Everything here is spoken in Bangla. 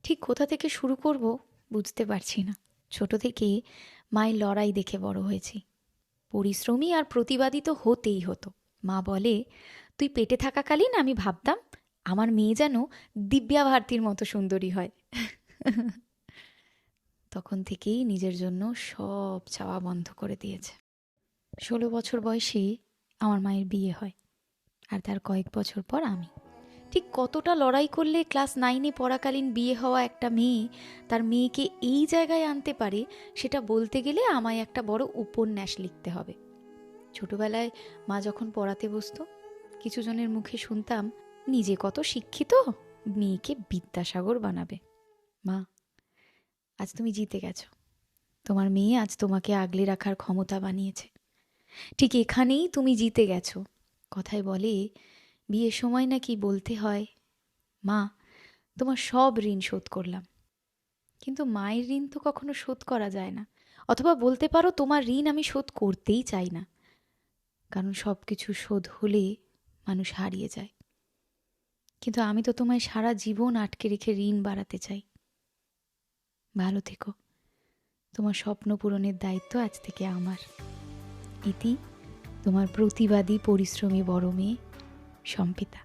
ঠিক কোথা থেকে শুরু করব বুঝতে পারছি না। ছোট থেকে মায়ের লড়াই দেখে বড় হয়েছি। পরিশ্রমী আর প্রতিবাদী তো হতেই হতো। মা বলে, তুই পেটে থাকাকালীন আমি ভাবতাম আমার মেয়ে যেন দিব্যা ভারতীর মতো সুন্দরী হয়। তখন থেকেই নিজের জন্য সব চাওয়া বন্ধ করে দিয়েছে। 16 বছর বয়সে আমার মায়ের বিয়ে হয়, আর তার কয়েক বছর পর আমি। ঠিক কতটা লড়াই করলে ক্লাস 9-এ পড়াকালীন বিয়ে হওয়া একটা মেয়ে তার মেয়েকে এই জায়গায় আনতে পারে, সেটা বলতে গেলে আমায় একটা বড় উপন্যাস লিখতে হবে। ছোটবেলায় মা যখন পড়াতে বসতো, কিছু জনের মুখে শুনতাম, নিজে কত শিক্ষিত, মেয়েকে বিদ্যাসাগর বানাবে। মা, আজ তুমি জিতে গেছো। তোমার মেয়ে আজ তোমাকে আগলে রাখার ক্ষমতা বানিয়েছে। ঠিক এখানেই তুমি জিতে গেছো। কথায় বলে, বিয়ের সময় নাকি বলতে হয়, মা, তোমার সব ঋণ শোধ করলাম। কিন্তু মায়ের ঋণ তো কখনো শোধ করা যায় না। অথবা বলতে পারো, তোমার ঋণ আমি শোধ করতেই চাই না, কারণ সব কিছু শোধ হলে মানুষ হারিয়ে যায়। কিন্তু আমি তো তোমায় সারা জীবন আটকে রেখে ঋণ বাড়াতে চাই। ভালো থেকো। তোমার স্বপ্ন পূরণের দায়িত্ব আজ থেকে আমার। ইতি, তোমার প্রতিবাদী পরিশ্রমী বড় মেয়ে সম্পিতা।